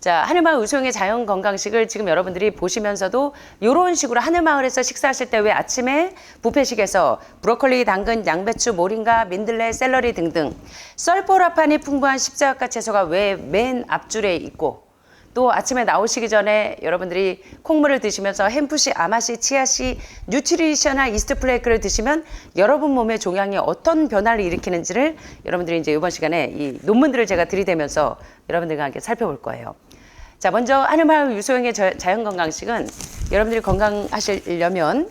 자, 하늘마을 우수영의 자연건강식을 지금 여러분들이 보시면서도 이런 식으로 하늘마을에서 식사하실 때 왜 아침에 뷔페식에서 브로콜리, 당근, 양배추, 모링가, 민들레, 샐러리 등등 썰포라판이 풍부한 십자가 채소가 왜 맨 앞줄에 있고 또 아침에 나오시기 전에 여러분들이 콩물을 드시면서 햄프시, 아마시, 치아시, 뉴트리셔널 이스트 플레이크를 드시면 여러분 몸의 종양이 어떤 변화를 일으키는지를 여러분들이 이제 이번 시간에 이 논문들을 제가 들이대면서 여러분들과 함께 살펴볼 거예요. 자, 먼저 하늘마을 유소영의 자연건강식은 여러분들이 건강하시려면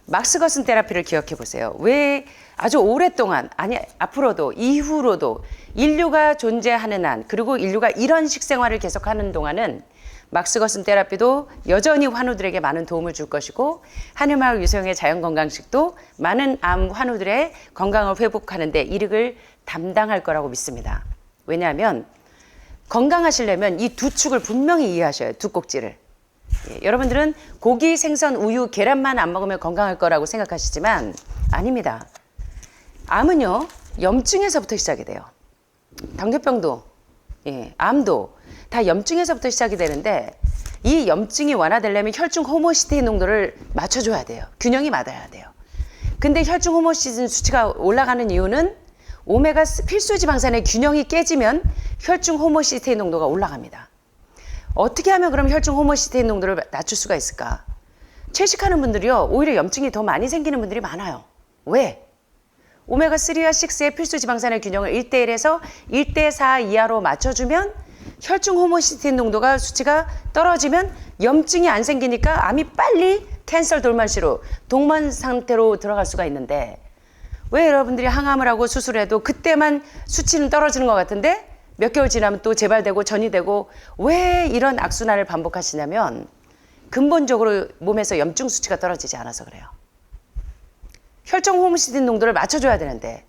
막스거슨 테라피를 기억해 보세요. 왜 아주 오랫동안, 아니 앞으로도 이후로도 인류가 존재하는 한, 그리고 인류가 이런 식생활을 계속하는 동안은 막스거슨 테라피도 여전히 환우들에게 많은 도움을 줄 것이고 하늘마을 유소영의 자연건강식도 많은 암 환우들의 건강을 회복하는 데 이력을 담당할 거라고 믿습니다. 왜냐하면 건강하시려면 이 두 축을 분명히 이해하셔야 두 꼭지를. 예, 여러분들은 고기, 생선, 우유, 계란만 안 먹으면 건강할 거라고 생각하시지만 아닙니다. 암은요, 염증에서부터 시작이 돼요. 당뇨병도, 예, 암도 다 염증에서부터 시작이 되는데 이 염증이 완화되려면 혈중 호모시스테인 농도를 맞춰줘야 돼요. 균형이 맞아야 돼요. 근데 혈중 호모시스테인 수치가 올라가는 이유는 오메가 필수 지방산의 균형이 깨지면 혈중 호모시스테인 농도가 올라갑니다. 어떻게 하면 그럼 혈중 호모시스테인 농도를 낮출 수가 있을까? 채식하는 분들이요, 오히려 염증이 더 많이 생기는 분들이 많아요. 왜? 오메가3와 6의 필수 지방산의 균형을 1대1에서 1대4 이하로 맞춰주면 혈중 호모시스테인 농도가 수치가 떨어지면 염증이 안 생기니까 암이 빨리 캔서 돌만시로 동만 상태로 들어갈 수가 있는데 왜 여러분들이 항암을 하고 수술해도 그때만 수치는 떨어지는 것 같은데 몇 개월 지나면 또 재발되고 전이 되고 왜 이런 악순환을 반복하시냐면 근본적으로 몸에서 염증 수치가 떨어지지 않아서 그래요. 혈중 호모시스테인 농도를 맞춰줘야 되는데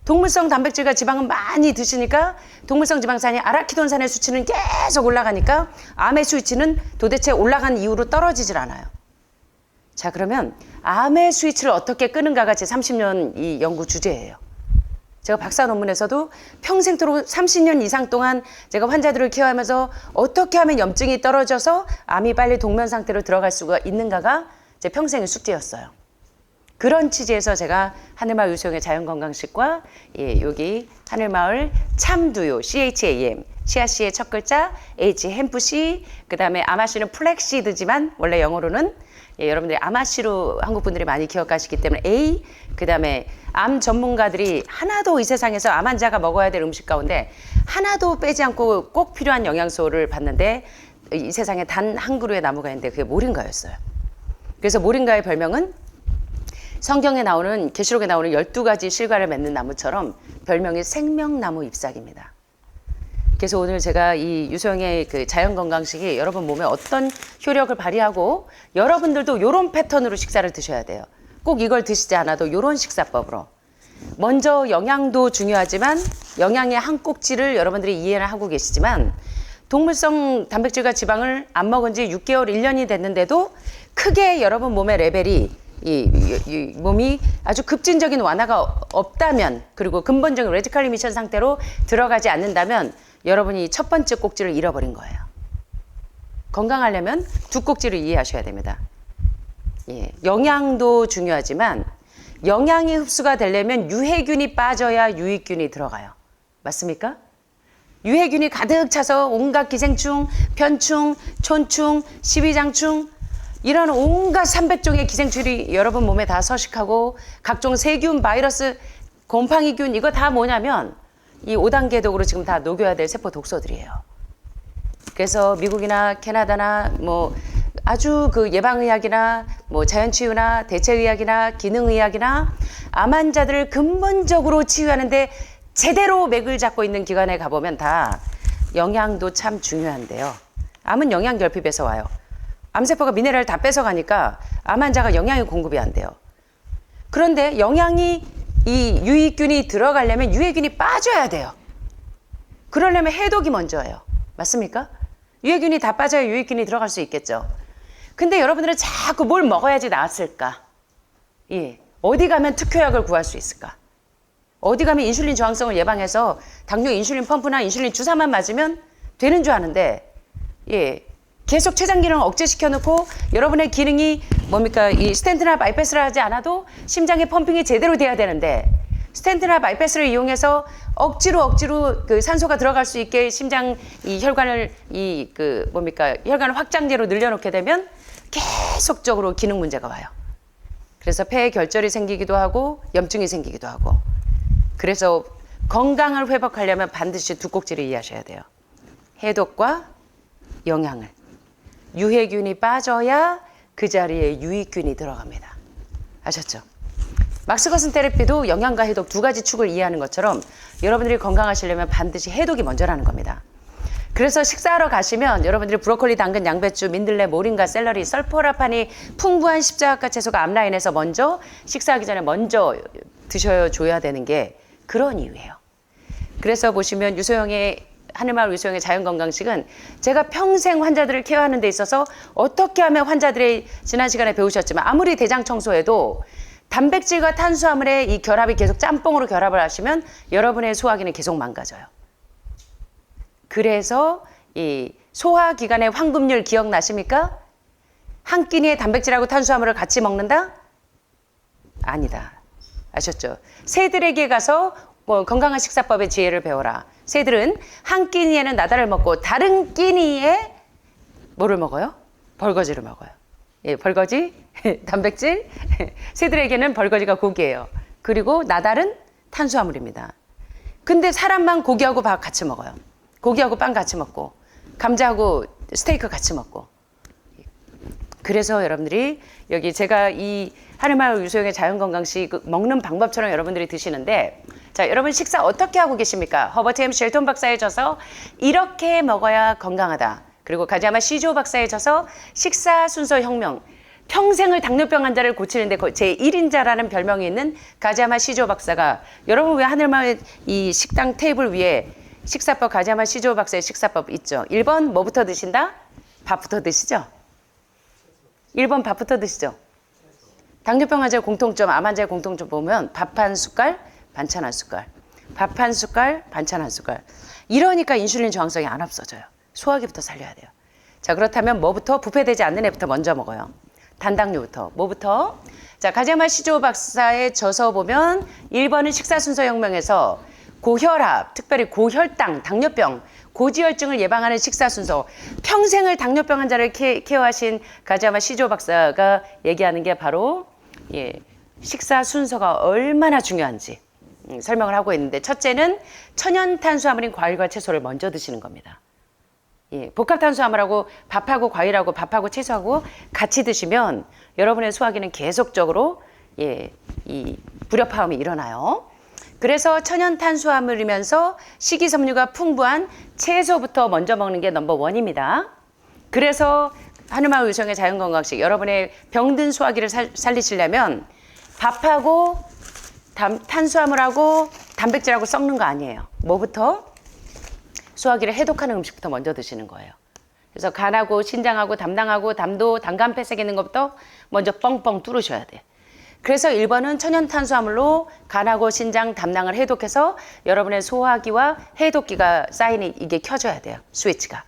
동물성 단백질과 지방은 많이 드시니까 동물성 지방산이 아라키돈산의 수치는 계속 올라가니까 암의 수치는 도대체 올라간 이후로 떨어지질 않아요. 자, 그러면 암의 스위치를 어떻게 끄는가가 제 30년 이 연구 주제예요. 제가 박사 논문에서도 평생토록 30년 이상 동안 제가 환자들을 케어하면서 어떻게 하면 염증이 떨어져서 암이 빨리 동면 상태로 들어갈 수가 있는가가 제 평생의 숙제였어요. 그런 취지에서 제가 하늘마을 유소영의 자연건강식과 예, 여기 하늘마을 참두유 CHAM, 치아씨의 첫 글자 H 햄프시, 그 다음에 아마씨는 플렉시드지만 원래 영어로는 예, 여러분들이 아마씨로 한국분들이 많이 기억하시기 때문에 A, 그 다음에 암 전문가들이 하나도 이 세상에서 암 환자가 먹어야 될 음식 가운데 하나도 빼지 않고 꼭 필요한 영양소를 봤는데 이 세상에 단 한 그루의 나무가 있는데 그게 모링가였어요. 그래서 모링가의 별명은 성경에 나오는, 계시록에 나오는 12가지 실과를 맺는 나무처럼 별명이 생명나무 잎사귀입니다. 그래서 오늘 제가 이 유소영의 그 자연건강식이 여러분 몸에 어떤 효력을 발휘하고 여러분들도 이런 패턴으로 식사를 드셔야 돼요. 꼭 이걸 드시지 않아도 이런 식사법으로. 먼저 영양도 중요하지만 영양의 한 꼭지를 여러분들이 이해를 하고 계시지만 동물성 단백질과 지방을 안 먹은 지 6개월, 1년이 됐는데도 크게 여러분 몸의 레벨이 이 몸이 아주 급진적인 완화가 없다면 그리고 근본적인 레디컬 리미션 상태로 들어가지 않는다면 여러분이 첫 번째 꼭지를 잃어버린 거예요. 건강하려면 두 꼭지를 이해하셔야 됩니다. 예, 영양도 중요하지만 영양이 흡수가 되려면 유해균이 빠져야 유익균이 들어가요. 맞습니까? 유해균이 가득 차서 온갖 기생충, 편충, 촌충, 십이장충 이런 온갖 300종의 기생충이 여러분 몸에 다 서식하고 각종 세균, 바이러스, 곰팡이균 이거 다 뭐냐면 이 5단계 독으로 지금 다 녹여야 될 세포 독소들이에요. 그래서 미국이나 캐나다나 뭐 아주 그 예방의학이나 뭐 자연치유나 대체의학이나 기능의학이나 암 환자들을 근본적으로 치유하는데 제대로 맥을 잡고 있는 기관에 가보면 다 영양도 참 중요한데요. 암은 영양 결핍에서 와요. 암세포가 미네랄을 다 뺏어가니까 암 환자가 영양이 공급이 안 돼요. 그런데 영양이 이 유익균이 들어가려면 유해균이 빠져야 돼요. 그러려면 해독이 먼저예요. 맞습니까? 유해균이 다 빠져야 유익균이 들어갈 수 있겠죠. 근데 여러분들은 자꾸 뭘 먹어야지 나았을까? 예, 어디 가면 특효약을 구할 수 있을까? 어디 가면 인슐린 저항성을 예방해서 당뇨 인슐린 펌프나 인슐린 주사만 맞으면 되는 줄 아는데 예. 계속 췌장 기능을 억제시켜 놓고 여러분의 기능이 뭡니까? 이 스텐트나 바이패스를 하지 않아도 심장의 펌핑이 제대로 돼야 되는데 스텐트나 바이패스를 이용해서 억지로 그 산소가 들어갈 수 있게 심장 이 혈관을 혈관 확장제로 늘려놓게 되면 계속적으로 기능 문제가 와요. 그래서 폐에 결절이 생기기도 하고 염증이 생기기도 하고. 그래서 건강을 회복하려면 반드시 두 꼭지를 이해하셔야 돼요. 해독과 영양을. 유해균이 빠져야 그 자리에 유익균이 들어갑니다. 아셨죠? 막스거슨 테라피도 영양과 해독 두 가지 축을 이해하는 것처럼 여러분들이 건강하시려면 반드시 해독이 먼저라는 겁니다. 그래서 식사하러 가시면 여러분들이 브로콜리, 당근, 양배추, 민들레, 모링가, 샐러리, 설포라판이 풍부한 십자가 채소가 앞라인에서 먼저 식사하기 전에 먼저 드셔줘야 되는 게 그런 이유예요. 그래서 보시면 유소영의 하늘마을 유소영의 자연건강식은 제가 평생 환자들을 케어하는 데 있어서 어떻게 하면 환자들이 지난 시간에 배우셨지만 아무리 대장 청소해도 단백질과 탄수화물의 이 결합이 계속 짬뽕으로 결합을 하시면 여러분의 소화기는 계속 망가져요. 그래서 이 소화기관의 황금률 기억나십니까? 한 끼니에 단백질하고 탄수화물을 같이 먹는다? 아니다. 아셨죠? 새들에게 가서 건강한 식사법의 지혜를 배워라. 새들은 한 끼니에는 나다를 먹고 다른 끼니에 뭐를 먹어요? 벌거지를 먹어요. 예, 벌거지, 단백질. 새들에게는 벌거지가 고기예요. 그리고 나달은 탄수화물입니다. 근데 사람만 고기하고 밥 같이 먹어요. 고기하고 빵 같이 먹고 감자하고 스테이크 같이 먹고. 그래서 여러분들이 여기 제가 이 하늘마을 유소영의 자연건강식 먹는 방법처럼 여러분들이 드시는데 자, 여러분 식사 어떻게 하고 계십니까? 허버트 M. 쉘턴 박사에 져서 이렇게 먹어야 건강하다. 그리고 가지야마 시조 박사에 져서 식사 순서 혁명. 평생을 당뇨병 환자를 고치는데 제1인자라는 별명이 있는 가지야마 시조 박사가 여러분 왜 하늘마을 이 식당 테이블 위에 식사법 가지야마 시조 박사의 식사법 있죠? 1번 뭐부터 드신다? 밥부터 드시죠? 1번 밥부터 드시죠? 당뇨병 환자의 공통점, 암 환자의 공통점 보면 밥 한 숟갈, 반찬 한 숟갈. 밥 한 숟갈, 반찬 한 숟갈. 이러니까 인슐린 저항성이 안 없어져요. 소화기부터 살려야 돼요. 자, 그렇다면 뭐부터? 부패되지 않는 애부터 먼저 먹어요. 단당류부터. 뭐부터? 자, 가지야마 시조 박사의 저서 보면 1번은 식사 순서 혁명에서 고혈압, 특별히 고혈당, 당뇨병, 고지혈증을 예방하는 식사 순서. 평생을 당뇨병 환자를 케어하신 가지야마 시조 박사가 얘기하는 게 바로 식사 순서가 얼마나 중요한지 설명을 하고 있는데 첫째는 천연 탄수화물인 과일과 채소를 먼저 드시는 겁니다. 복합 탄수화물하고 밥하고 과일하고 밥하고 채소하고 같이 드시면 여러분의 소화기는 계속적으로 이 불협화음이 일어나요. 그래서 천연 탄수화물이면서 식이섬유가 풍부한 채소부터 먼저 먹는 게 넘버 원입니다. 그래서 하늘마을 유소영의 자연건강식 여러분의 병든 소화기를 살리시려면 밥하고 탄수화물하고 단백질하고 섞는 거 아니에요. 뭐부터? 소화기를 해독하는 음식부터 먼저 드시는 거예요. 그래서 간하고 신장하고 담당하고 담도 단간폐색 있는 것부터 먼저 뻥뻥 뚫으셔야 돼. 그래서 1번은 천연 탄수화물로 간하고 신장 담낭을 해독해서 여러분의 소화기와 해독기가 사인이 이게 켜져야 돼요. 스위치가.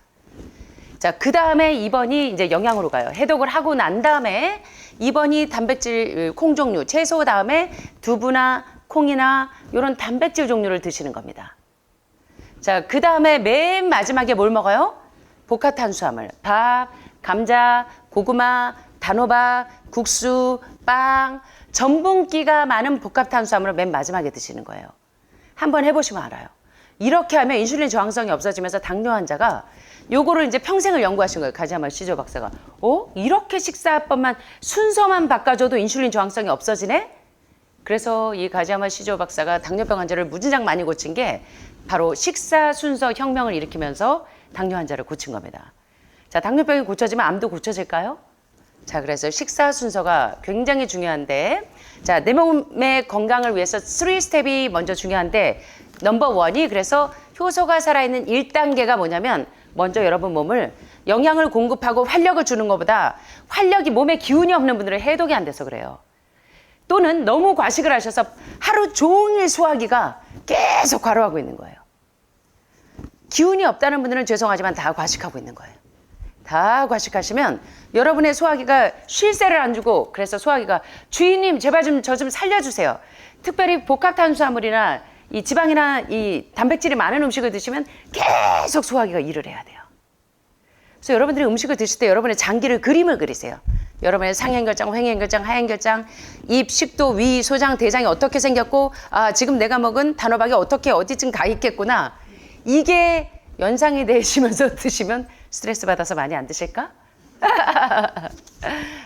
자, 그 다음에 2번이 이제 영양으로 가요. 해독을 하고 난 다음에 2번이 단백질 콩 종류, 채소 다음에 두부나 콩이나 이런 단백질 종류를 드시는 겁니다. 자, 그 다음에 맨 마지막에 뭘 먹어요? 복합 탄수화물. 밥, 감자, 고구마, 단호박, 국수, 빵, 전분기가 많은 복합 탄수화물을 맨 마지막에 드시는 거예요. 한번 해보시면 알아요. 이렇게 하면 인슐린 저항성이 없어지면서 당뇨 환자가 요거를 이제 평생을 연구하신 거예요. 가지야마 시조 박사가. 이렇게 식사법만 순서만 바꿔줘도 인슐린 저항성이 없어지네? 그래서 이 가지야마 시조 박사가 당뇨병 환자를 무진장 많이 고친 게 바로 식사 순서 혁명을 일으키면서 당뇨 환자를 고친 겁니다. 자, 당뇨병이 고쳐지면 암도 고쳐질까요? 자, 그래서 식사 순서가 굉장히 중요한데, 자, 내 몸의 건강을 위해서 3스텝이 먼저 중요한데, 넘버 1이 그래서 효소가 살아있는 1단계가 뭐냐면, 먼저 여러분 몸을 영양을 공급하고 활력을 주는 것보다 활력이 몸에 기운이 없는 분들은 해독이 안 돼서 그래요. 또는 너무 과식을 하셔서 하루 종일 소화기가 계속 과로하고 있는 거예요. 기운이 없다는 분들은 죄송하지만 다 과식하고 있는 거예요. 다 과식하시면 여러분의 소화기가 쉴 새를 안 주고, 그래서 소화기가 주인님 제발 좀 저 좀 살려주세요. 특별히 복합탄수화물이나 이 지방이나 이 단백질이 많은 음식을 드시면 계속 소화기가 일을 해야 돼요. 그래서 여러분들이 음식을 드실 때 여러분의 장기를 그림을 그리세요. 여러분의 상행결장, 회행결장, 하행결장, 입, 식도, 위, 소장, 대장이 어떻게 생겼고, 아 지금 내가 먹은 단호박이 어떻게 어디쯤 가 있겠구나. 이게 연상이 되시면서 드시면 스트레스 받아서 많이 안 드실까?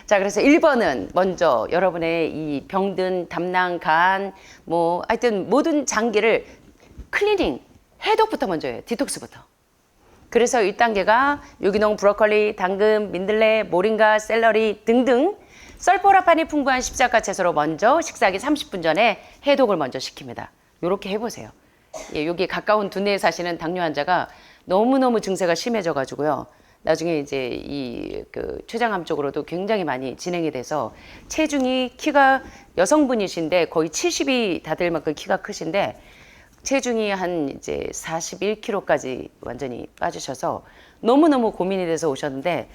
자, 그래서 1번은 먼저 여러분의 이 병든 담낭, 간, 뭐 하여튼 모든 장기를 클리닝, 해독부터 먼저 해요. 디톡스부터. 그래서 1단계가 유기농 브로콜리, 당근, 민들레, 모링가, 샐러리 등등 설포라판이 풍부한 십자가 채소로 먼저 식사하기 30분 전에 해독을 먼저 시킵니다. 이렇게 해보세요. 예, 여기 가까운 두뇌에 사시는 당뇨 환자가 너무너무 증세가 심해져 가지고요. 나중에 이제 이 췌장암 쪽으로도 굉장히 많이 진행이 돼서 체중이 키가 여성분이신데 거의 70이 다 될 만큼 키가 크신데 체중이 한 이제 41kg까지 완전히 빠지셔서 너무너무 고민이 돼서 오셨는데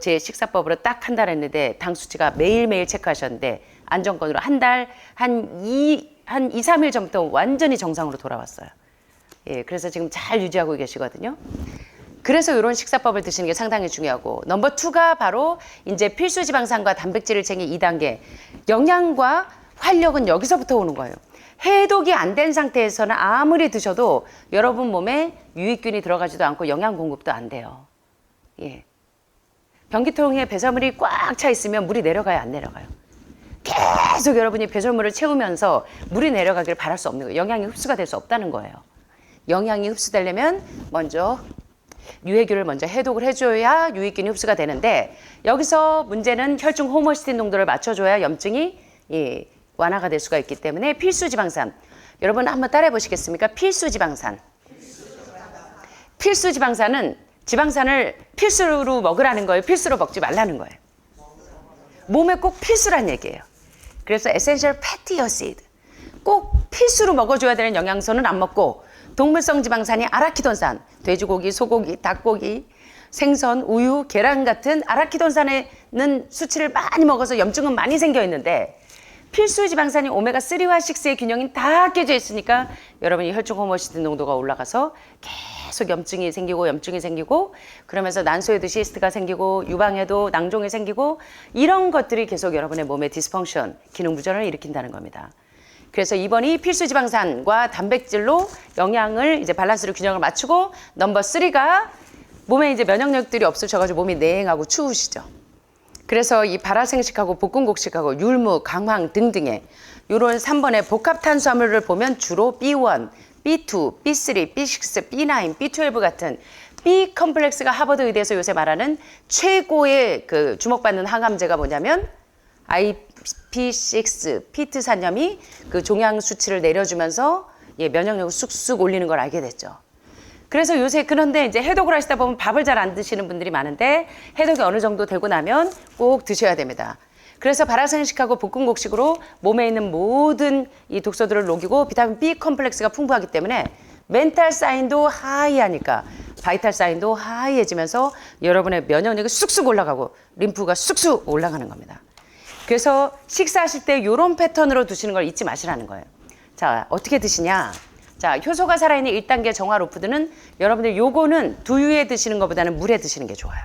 제 식사법으로 딱 한 달 했는데 당 수치가 매일매일 체크하셨는데 안정권으로 한 달 한 2, 3일 전부터 완전히 정상으로 돌아왔어요. 예, 그래서 지금 잘 유지하고 계시거든요. 그래서 이런 식사법을 드시는 게 상당히 중요하고, 넘버 2가 바로 이제 필수 지방산과 단백질을 챙긴 2단계. 영양과 활력은 여기서부터 오는 거예요. 해독이 안 된 상태에서는 아무리 드셔도 여러분 몸에 유익균이 들어가지도 않고 영양 공급도 안 돼요. 예. 변기통에 배설물이 꽉 차 있으면 물이 내려가요, 안 내려가요? 계속 여러분이 배설물을 채우면서 물이 내려가기를 바랄 수 없는 거예요. 영양이 흡수가 될 수 없다는 거예요. 영양이 흡수되려면 먼저 유해균을 먼저 해독을 해줘야 유익균이 흡수가 되는데, 여기서 문제는 혈중 호모시스틴 농도를 맞춰줘야 염증이 완화가 될 수가 있기 때문에 필수 지방산. 여러분 한번 따라해 보시겠습니까? 필수 지방산. 필수 지방산은 지방산을 필수로 먹으라는 거예요. 필수로 먹지 말라는 거예요. 몸에 꼭 필수란 얘기예요. 그래서 에센셜 패티 어시드. 꼭 필수로 먹어줘야 되는 영양소는 안 먹고, 동물성 지방산이 아라키돈산, 돼지고기, 소고기, 닭고기, 생선, 우유, 계란 같은 아라키돈산에는 수치를 많이 먹어서 염증은 많이 생겨 있는데, 필수 지방산이 오메가3와 6의 균형이 다 깨져 있으니까 여러분이 혈중 호모시스틴 농도가 올라가서 계속 염증이 생기고 그러면서 난소에도 시스트가 생기고 유방에도 낭종이 생기고 이런 것들이 계속 여러분의 몸의 디스펑션, 기능 부전을 일으킨다는 겁니다. 그래서 2번이 필수 지방산과 단백질로 영양을 이제 밸런스를 균형을 맞추고, 넘버 3가 몸에 이제 면역력들이 없으셔가지고 몸이 냉하고 추우시죠. 그래서 이 발화생식하고 볶음곡식하고 율무, 강황 등등의 이런 3번의 복합 탄수화물을 보면 주로 B1, B2, B3, B6, B9, B12 같은 B 컴플렉스가 하버드 의대에서 요새 말하는 최고의 주목받는 항암제가 뭐냐면 IP6, 피트산염이 종양 수치를 내려주면서 면역력을 쑥쑥 올리는 걸 알게 됐죠. 그래서 요새 그런데 이제 해독을 하시다 보면 밥을 잘 안 드시는 분들이 많은데, 해독이 어느 정도 되고 나면 꼭 드셔야 됩니다. 그래서 발화생식하고 볶음곡식으로 몸에 있는 모든 이 독소들을 녹이고 비타민 B 컴플렉스가 풍부하기 때문에 멘탈 사인도 하이하니까 바이탈 사인도 하이해지면서 여러분의 면역력이 쑥쑥 올라가고 림프가 쑥쑥 올라가는 겁니다. 그래서 식사하실 때 이런 패턴으로 드시는 걸 잊지 마시라는 거예요. 자, 어떻게 드시냐? 자, 효소가 살아있는 1단계 정화 로푸드는 여러분들 요거는 두유에 드시는 것보다는 물에 드시는 게 좋아요.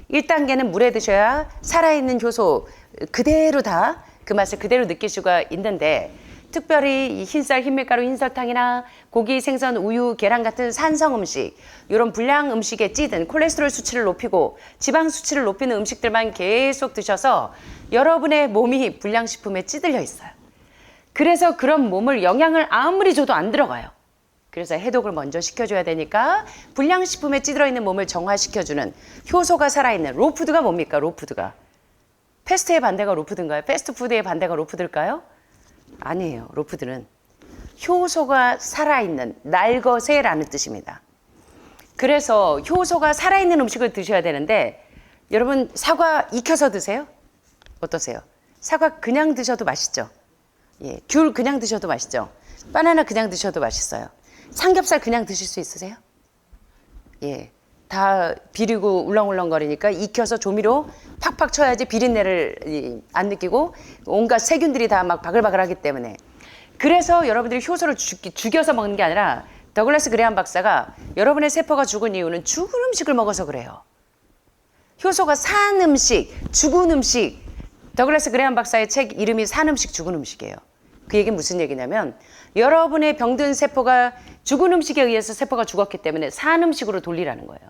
1단계는 물에 드셔야 살아있는 효소 그대로 다 그 맛을 그대로 느낄 수가 있는데, 특별히 이 흰쌀, 흰밀가루, 흰설탕이나 고기, 생선, 우유, 계란 같은 산성 음식, 이런 불량 음식에 찌든 콜레스테롤 수치를 높이고 지방 수치를 높이는 음식들만 계속 드셔서 여러분의 몸이 불량식품에 찌들려 있어요. 그래서 그런 몸을 영양을 아무리 줘도 안 들어가요. 그래서 해독을 먼저 시켜줘야 되니까 불량식품에 찌들어 있는 몸을 정화시켜주는 효소가 살아있는 로푸드가 뭡니까? 로푸드가. 패스트의 반대가 로푸드인가요? 패스트푸드의 반대가 로푸드일까요? 아니에요. 로푸드는 효소가 살아있는 날것에라는 뜻입니다. 그래서 효소가 살아있는 음식을 드셔야 되는데, 여러분 사과 익혀서 드세요? 어떠세요? 사과 그냥 드셔도 맛있죠? 예, 귤 그냥 드셔도 맛있죠? 바나나 그냥 드셔도 맛있어요. 삼겹살 그냥 드실 수 있으세요? 예, 다 비리고 울렁울렁거리니까 익혀서 조미료 팍팍 쳐야지 비린내를 안 느끼고 온갖 세균들이 다 막 바글바글하기 때문에. 그래서 여러분들이 효소를 죽여서 먹는 게 아니라 더글라스 그레함 박사가 여러분의 세포가 죽은 이유는 죽은 음식을 먹어서 그래요. 효소가 산 음식, 죽은 음식. 더글라스 그레함 박사의 책 이름이 산 음식, 죽은 음식이에요. 그 얘기는 무슨 얘기냐면 여러분의 병든 세포가 죽은 음식에 의해서 세포가 죽었기 때문에 산 음식으로 돌리라는 거예요.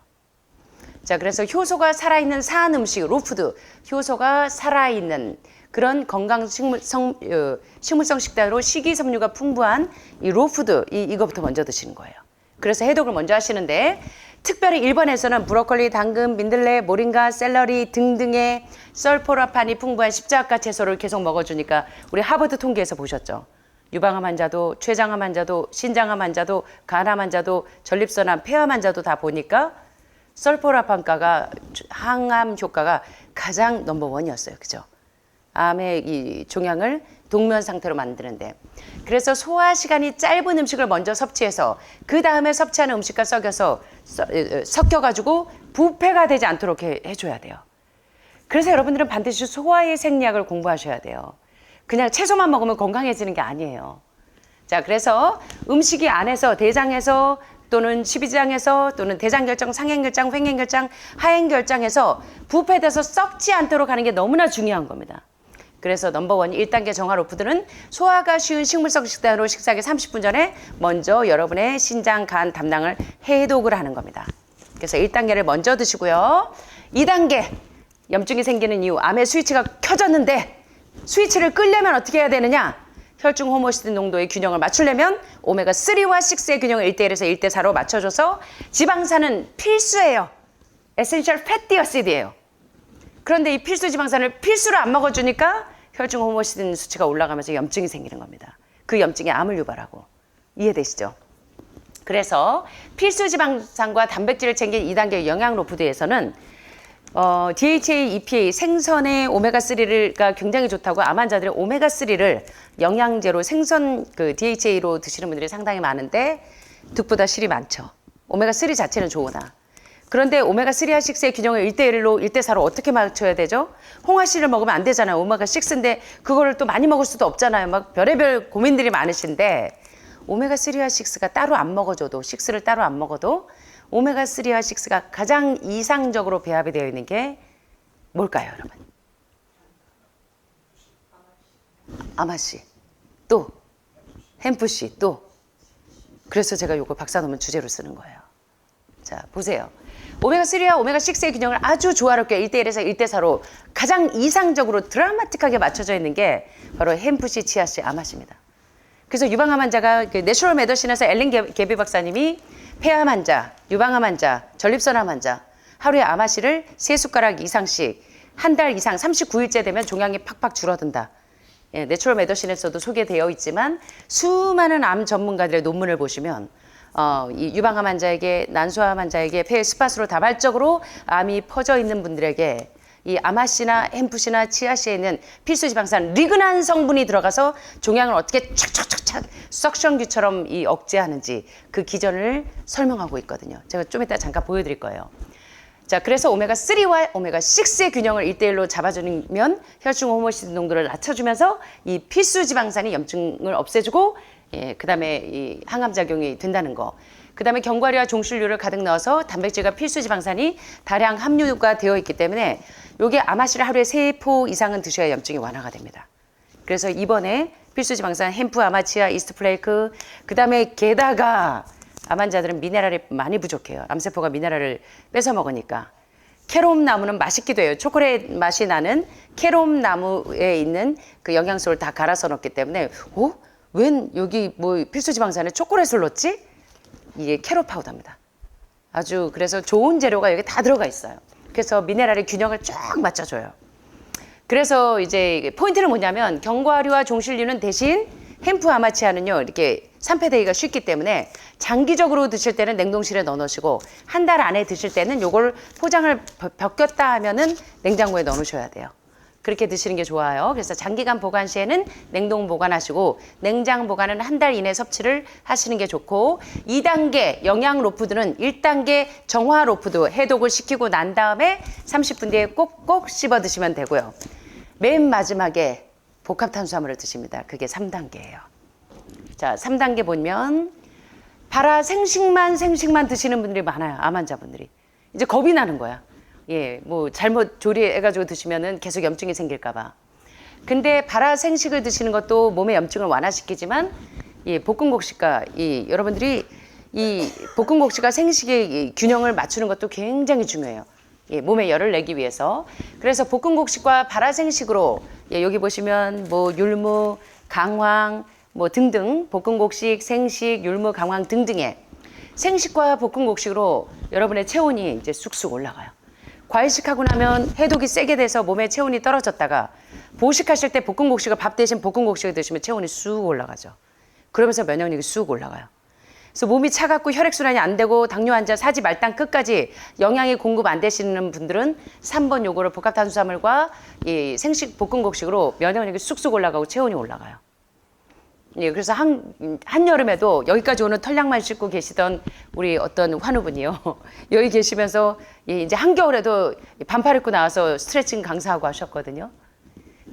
자, 그래서 효소가 살아있는 산 음식, 로푸드, 효소가 살아있는 그런 건강 식물성 식단으로 식이섬유가 풍부한 이 로푸드, 이거부터 먼저 드시는 거예요. 그래서 해독을 먼저 하시는데 특별히 일본에서는 브로콜리, 당근, 민들레, 모링가, 샐러리 등등의 설포라판이 풍부한 십자가 채소를 계속 먹어주니까 우리 하버드 통계에서 보셨죠. 유방암 환자도, 췌장암 환자도, 신장암 환자도, 간암 환자도, 전립선암, 폐암 환자도 다 보니까 설포라판가가 항암 효과가 가장 넘버원이었어요. 그죠? 암의 이 종양을 동면 상태로 만드는데. 그래서 소화 시간이 짧은 음식을 먼저 섭취해서 그 다음에 섭취하는 음식과 섞여가지고 부패가 되지 않도록 해줘야 돼요. 그래서 여러분들은 반드시 소화의 생리학을 공부하셔야 돼요. 그냥 채소만 먹으면 건강해지는 게 아니에요. 자, 그래서 음식이 안에서 대장에서 또는 십이장에서 또는 대장결장, 상행결장, 횡행결장, 하행결장에서 부패돼서 썩지 않도록 하는 게 너무나 중요한 겁니다. 그래서 넘버원 1단계 정화 로푸드는 소화가 쉬운 식물성 식단으로 식사하기 30분 전에 먼저 여러분의 신장, 간, 담낭을 해독을 하는 겁니다. 그래서 1단계를 먼저 드시고요. 2단계 염증이 생기는 이유, 암의 스위치가 켜졌는데 스위치를 끄려면 어떻게 해야 되느냐? 혈중 호모시스틴 농도의 균형을 맞추려면 오메가3와 6의 균형을 1대1에서 1대4로 맞춰줘서 지방산은 필수예요. 에센셜 패티 어시드예요. 그런데 이 필수 지방산을 필수로 안 먹어주니까 혈중 호모시스틴 수치가 올라가면서 염증이 생기는 겁니다. 그 염증이 암을 유발하고. 이해되시죠? 그래서 필수 지방산과 단백질을 챙긴 2단계 영양 로푸드에서는 DHA, EPA, 생선의 오메가3가 굉장히 좋다고 암 환자들의 오메가3를 영양제로 생선 DHA로 드시는 분들이 상당히 많은데 득보다 실이 많죠. 오메가3 자체는 좋으나. 그런데 오메가3와 6의 균형을 1대1로 1대4로 어떻게 맞춰야 되죠? 홍화씨를 먹으면 안 되잖아요. 오메가6인데 그거를 또 많이 먹을 수도 없잖아요. 막 별의별 고민들이 많으신데 오메가3와 6가 따로 안 먹어줘도 6를 따로 안 먹어도 오메가3와 6가 가장 이상적으로 배합이 되어 있는 게 뭘까요, 여러분? 아마씨, 또 햄프씨, 또. 그래서 제가 이거 박사 논문 주제로 쓰는 거예요. 자, 보세요. 오메가3와 오메가6의 균형을 아주 조화롭게 1대1에서 1대4로 가장 이상적으로 드라마틱하게 맞춰져 있는 게 바로 햄프씨, 치아씨, 아마씨입니다. 그래서 유방암 환자가 내추럴 메더신에서 엘린 게비 박사님이 폐암 환자, 유방암 환자, 전립선암 환자 하루에 아마씨를 3숟가락 이상씩 한 달 이상 39일째 되면 종양이 팍팍 줄어든다. 예, 내추럴 메더신에서도 소개되어 있지만 수많은 암 전문가들의 논문을 보시면 이 유방암 환자에게, 난소암 환자에게 폐 스팟으로 다발적으로 암이 퍼져 있는 분들에게 이 아마씨나 햄프씨나 치아씨에 있는 필수 지방산 리그난 성분이 들어가서 종양을 어떻게 착착착착 석션기처럼 억제하는지 그 기전을 설명하고 있거든요. 제가 좀 이따 잠깐 보여드릴 거예요. 자, 그래서 오메가3와 오메가6의 균형을 1대1로 잡아주면 혈중 호모시스틴 농도를 낮춰주면서 이 필수 지방산이 염증을 없애주고 그 다음에 이 항암작용이 된다는 거. 그 다음에 견과류와 종실류를 가득 넣어서 단백질과 필수 지방산이 다량 함유가 되어 있기 때문에 요게 아마씨를 하루에 3포 이상은 드셔야 염증이 완화가 됩니다. 그래서 이번에 필수 지방산 햄프, 아마치아, 이스트 플레이크, 그 다음에 게다가 암 환자들은 미네랄이 많이 부족해요. 암세포가 미네랄을 뺏어 먹으니까. 캐롬 나무는 맛있기도 해요. 초콜릿 맛이 나는 캐롬 나무에 있는 그 영양소를 다 갈아서 넣기 때문에 웬 여기 뭐 필수 지방산에 초콜릿을 넣지? 이게 캐럿 파우더입니다. 아주 그래서 좋은 재료가 여기 다 들어가 있어요. 그래서 미네랄의 균형을 쫙 맞춰줘요. 그래서 이제 포인트는 뭐냐면 견과류와 종실류는 대신 햄프 아마치아는요 이렇게 산패되기가 쉽기 때문에 장기적으로 드실 때는 냉동실에 넣어 놓으시고 한 달 안에 드실 때는 요걸 포장을 벗겼다 하면은 냉장고에 넣어 놓으셔야 돼요. 그렇게 드시는 게 좋아요. 그래서 장기간 보관 시에는 냉동 보관하시고 냉장 보관은 한 달 이내 섭취를 하시는 게 좋고 2단계 영양 로푸드는 1단계 정화 로푸드 해독을 시키고 난 다음에 30분 뒤에 꼭꼭 씹어 드시면 되고요. 맨 마지막에 복합 탄수화물을 드십니다. 그게 3단계예요. 자, 3단계 보면 발아 생식만 드시는 분들이 많아요. 암 환자분들이. 이제 겁이 나는 거야. 예, 뭐 잘못 조리해가지고 드시면은 계속 염증이 생길까봐. 근데 발아 생식을 드시는 것도 몸의 염증을 완화시키지만, 예, 볶음곡식과 여러분들이 이 볶음곡식과 생식의 균형을 맞추는 것도 굉장히 중요해요. 예, 몸에 열을 내기 위해서. 그래서 볶음곡식과 발아 생식으로, 예, 여기 보시면 뭐 율무, 강황, 뭐 등등 볶음곡식, 생식, 율무, 강황 등등의 생식과 볶음곡식으로 여러분의 체온이 이제 쑥쑥 올라가요. 과일식하고 나면 해독이 세게 돼서 몸의 체온이 떨어졌다가 보식하실 때 볶음곡식을 밥 대신 볶음곡식을 드시면 체온이 쑥 올라가죠. 그러면서 면역력이 쑥 올라가요. 그래서 몸이 차갑고 혈액순환이 안 되고 당뇨 환자 사지 말단 끝까지 영양이 공급 안 되시는 분들은 3번 요거를 복합탄수화물과 이 생식 볶음곡식으로 면역력이 쑥쑥 올라가고 체온이 올라가요. 예, 그래서 한여름에도 여기까지 오는 털량만 씻고 계시던 우리 어떤 환우분이요. 여기 계시면서 예, 이제 한겨울에도 반팔 입고 나와서 스트레칭 강사하고 하셨거든요.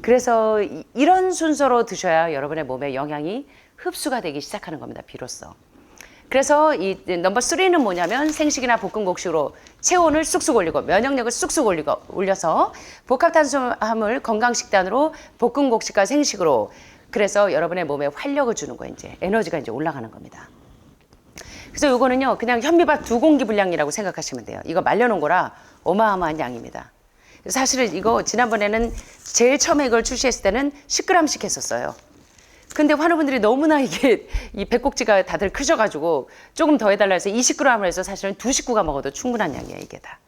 그래서 이런 순서로 드셔야 여러분의 몸에 영양이 흡수가 되기 시작하는 겁니다. 비로소. 그래서 이 넘버 3는 뭐냐면 생식이나 볶음곡식으로 체온을 쑥쑥 올리고 면역력을 쑥쑥 올려서 복합탄수화물 건강식단으로 볶음곡식과 생식으로 그래서 여러분의 몸에 활력을 주는 거예요. 이제 에너지가 이제 올라가는 겁니다. 그래서 이거는요 그냥 현미밥 2공기 분량이라고 생각하시면 돼요. 이거 말려놓은 거라 어마어마한 양입니다. 사실은 이거 지난번에는 제일 처음에 이걸 출시했을 때는 10g씩 했었어요. 근데 환우분들이 너무나 이게 이 배꼽지가 다들 크셔가지고 조금 더 해달라 해서 20g을 해서 사실은 2식구가 먹어도 충분한 양이에요. 이게 다.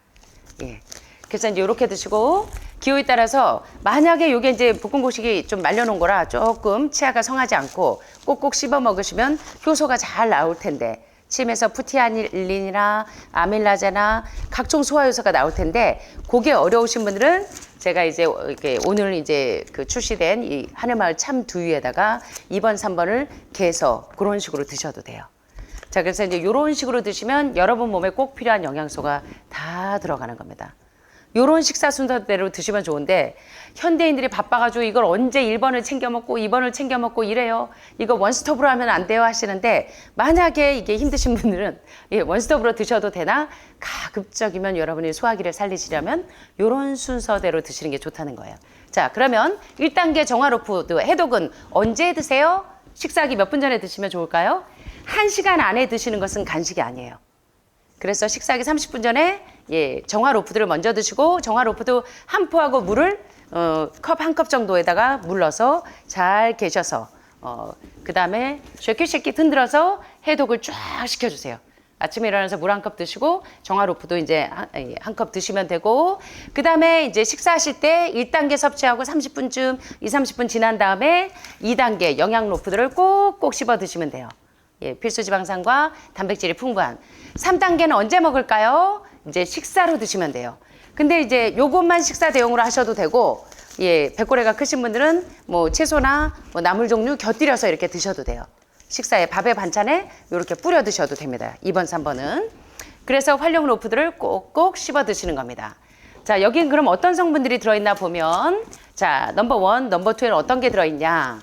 예. 그래서 이제 이렇게 드시고 기호에 따라서 만약에 이게 이제 볶음곡식이 좀 말려놓은 거라 조금 치아가 성하지 않고 꼭꼭 씹어 먹으시면 효소가 잘 나올 텐데 침에서 푸티아닐린이나 아밀라제나 각종 소화효소가 나올 텐데 그게 어려우신 분들은 제가 이제 이렇게 오늘 이제 그 출시된 이 하늘마을 참두유에다가 2번, 3번을 개서 그런 식으로 드셔도 돼요. 자, 그래서 이제 이런 식으로 드시면 여러분 몸에 꼭 필요한 영양소가 다 들어가는 겁니다. 요런 식사 순서대로 드시면 좋은데 현대인들이 바빠가지고 이걸 언제 1번을 챙겨 먹고 2번을 챙겨 먹고 이래요. 이거 원스톱으로 하면 안 돼요 하시는데 만약에 이게 힘드신 분들은 예, 원스톱으로 드셔도 되나 가급적이면 여러분이 소화기를 살리시려면 요런 순서대로 드시는 게 좋다는 거예요. 자, 그러면 1단계 정화로푸드 해독은 언제 드세요? 식사하기 몇 분 전에 드시면 좋을까요? 1시간 안에 드시는 것은 간식이 아니에요. 그래서 식사하기 30분 전에 예, 정화 로푸드를 먼저 드시고 정화 로푸드 한 포하고 물을 컵 한 컵 정도에다가 물러서 잘 계셔서 그 다음에 쉐킷쉐킷 흔들어서 해독을 쫙 시켜주세요. 아침에 일어나서 물 한 컵 드시고 정화 로푸드 이제 한 컵 드시면 되고 그 다음에 이제 식사하실 때 1단계 섭취하고 30분쯤 30분 지난 다음에 2단계 영양 로푸드를 꼭꼭 씹어 드시면 돼요. 예, 필수 지방산과 단백질이 풍부한 3단계는 언제 먹을까요? 이제 식사로 드시면 돼요. 근데 이제 요것만 식사 대용으로 하셔도 되고 예, 배꼽레가 크신 분들은 뭐 채소나 뭐 나물 종류 곁들여서 이렇게 드셔도 돼요. 식사에 밥에 반찬에 이렇게 뿌려 드셔도 됩니다. 2번, 3번은. 그래서 활용 로푸드를 꼭꼭 씹어 드시는 겁니다. 자, 여긴 그럼 어떤 성분들이 들어있나 보면 자, 넘버 1, 넘버 2에는 어떤 게 들어있냐?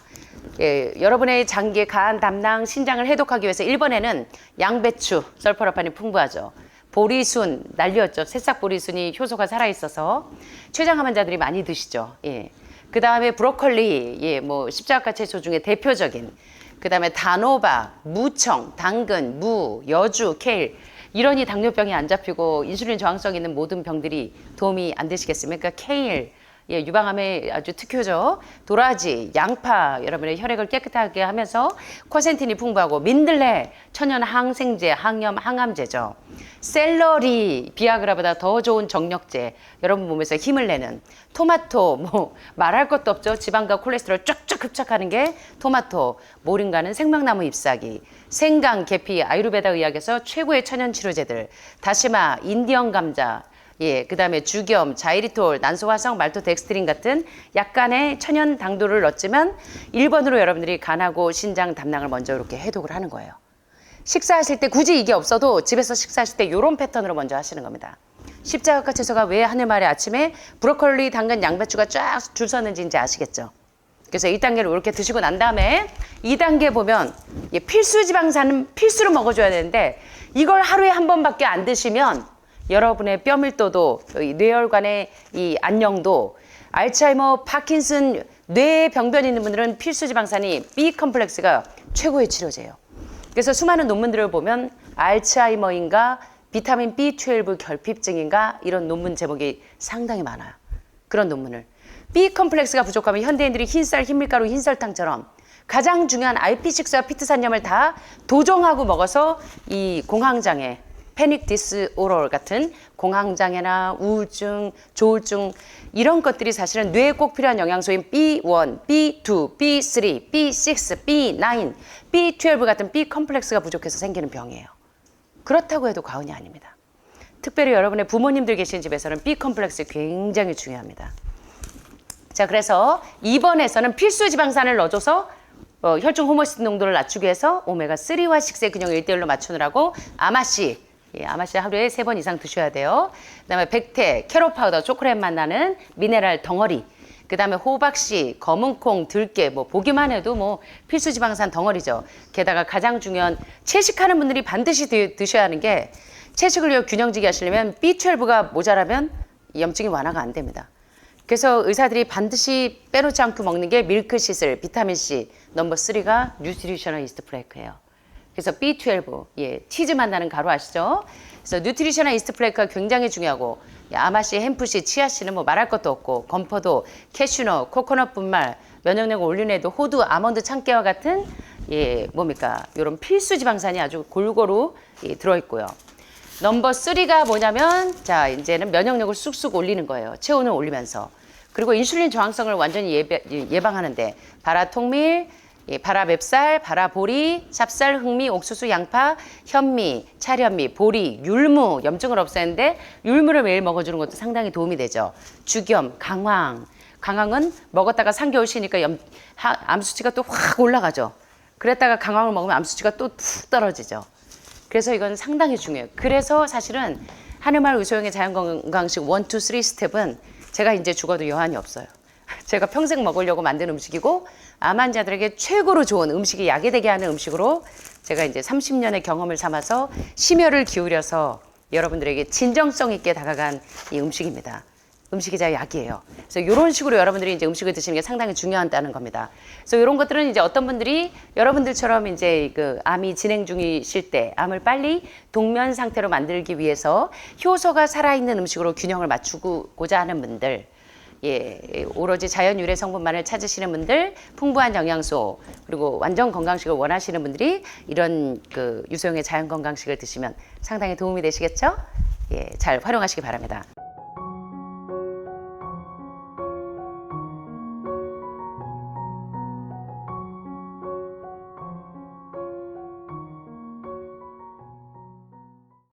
예, 여러분의 장기, 간, 담낭, 신장을 해독하기 위해서 1번에는 양배추, 설포라판이 풍부하죠. 보리순, 난리였죠. 새싹 보리순이 효소가 살아있어서 췌장암 환자들이 많이 드시죠. 예. 그 다음에 브로콜리, 예, 뭐 십자가 채소 중에 대표적인. 그 다음에 단호박, 무청, 당근, 무, 여주, 케일. 이러니 당뇨병이 안 잡히고 인슐린 저항성 있는 모든 병들이 도움이 안 되시겠습니까? 케일. 예, 유방암에 아주 특효죠. 도라지, 양파, 여러분의 혈액을 깨끗하게 하면서 쿼센틴이 풍부하고 민들레, 천연 항생제, 항염, 항암제죠. 샐러리, 비아그라보다 더 좋은 정력제, 여러분 몸에서 힘을 내는 토마토, 뭐 말할 것도 없죠. 지방과 콜레스테롤 쫙쫙 흡착하는 게 토마토, 모링가는 생명나무 잎사귀, 생강, 계피, 아유르베다 의학에서 최고의 천연 치료제들, 다시마, 인디언 감자, 예, 그다음에 주겸, 자이리톨, 난소화성, 말토덱스트린 같은 약간의 천연 당도를 넣었지만 1번으로 여러분들이 간하고 신장 담낭을 먼저 이렇게 해독을 하는 거예요. 식사하실 때 굳이 이게 없어도 집에서 식사하실 때 이런 패턴으로 먼저 하시는 겁니다. 십자가과 채소가 왜 하늘말의 아침에 브로콜리, 당근, 양배추가 쫙 줄 섰는지 이제 아시겠죠? 그래서 1단계를 이렇게 드시고 난 다음에 2단계 보면 필수 지방산은 필수로 먹어줘야 되는데 이걸 하루에 한 번밖에 안 드시면 여러분의 뼈 밀도도 뇌혈관의 이 안녕도 알츠하이머, 파킨슨, 뇌 병변이 있는 분들은 필수 지방산이 B 컴플렉스가 최고의 치료제예요. 그래서 수많은 논문들을 보면 알츠하이머인가 비타민 B12 결핍증인가 이런 논문 제목이 상당히 많아요. 그런 논문을. B 컴플렉스가 부족하면 현대인들이 흰쌀, 흰밀가루, 흰설탕처럼 가장 중요한 RP6와 피트산염을 다 도정하고 먹어서 이 공황장애, 패닉 디스오럴 같은 공황장애나 우울증, 조울증 이런 것들이 사실은 뇌에 꼭 필요한 영양소인 B1, B2, B3, B6, B9, B12 같은 B 컴플렉스가 부족해서 생기는 병이에요. 그렇다고 해도 과언이 아닙니다. 특별히 여러분의 부모님들 계신 집에서는 B 컴플렉스 굉장히 중요합니다. 자, 그래서 2번에서는 필수 지방산을 넣어줘서 혈중 호모시스 농도를 낮추기 위해서 오메가3와 6의 균형을 1대1로 맞추느라고 아마씨, 아마씨 하루에 3번 이상 드셔야 돼요. 그 다음에 백태, 캐럿 파우더, 초콜릿 맛 나는 미네랄 덩어리, 그 다음에 호박씨, 검은콩, 들깨, 뭐 보기만 해도 뭐 필수 지방산 덩어리죠. 게다가 가장 중요한 채식하는 분들이 반드시 드셔야 하는 게 채식을 위해 균형지게 하시려면 B12가 모자라면 염증이 완화가 안 됩니다. 그래서 의사들이 반드시 빼놓지 않고 먹는 게 밀크시슬, 비타민C, 넘버 3가 뉴트리셔널 이스트 플레이크예요. 그래서 B12, 치즈 맛 나는 가루 아시죠? 그래서 뉴트리셔널 이스트 플레이크가 굉장히 중요하고 아마씨, 햄프씨, 치아씨는 뭐 말할 것도 없고 건포도, 캐슈넛, 코코넛 분말, 면역력을 올리는 애도 호두, 아몬드, 참깨와 같은 이런 필수 지방산이 아주 골고루 들어있고요. 넘버 3가 뭐냐면 자 이제는 면역력을 쑥쑥 올리는 거예요. 체온을 올리면서. 그리고 인슐린 저항성을 완전히 예방하는데 바라통밀, 바라맵쌀, 바라보리, 찹쌀, 흑미, 옥수수, 양파, 현미, 찰현미, 보리, 율무, 염증을 없애는데 율무를 매일 먹어주는 것도 상당히 도움이 되죠. 주겸, 강황. 강황은 먹었다가 3개월 쉬니까 암 수치가 또 확 올라가죠. 그랬다가 강황을 먹으면 암 수치가 또 푹 떨어지죠. 그래서 이건 상당히 중요해요. 그래서 사실은 하늘마을 의소영의 자연건강식 1, 2, 3 스텝은 제가 이제 죽어도 여한이 없어요. 제가 평생 먹으려고 만든 음식이고 암 환자들에게 최고로 좋은 음식이 약이 되게 하는 음식으로 제가 이제 30년의 경험을 삼아서 심혈을 기울여서 여러분들에게 진정성 있게 다가간 이 음식입니다. 음식이자 약이에요. 그래서 이런 식으로 여러분들이 이제 음식을 드시는 게 상당히 중요하다는 겁니다. 그래서 이런 것들은 이제 어떤 분들이 여러분들처럼 이제 암이 진행 중이실 때 암을 빨리 동면 상태로 만들기 위해서 효소가 살아있는 음식으로 균형을 맞추고자 하는 분들, 오로지 자연 유래 성분만을 찾으시는 분들, 풍부한 영양소, 그리고 완전 건강식을 원하시는 분들이 이런 유소영의 자연 건강식을 드시면 상당히 도움이 되시겠죠? 잘 활용하시기 바랍니다.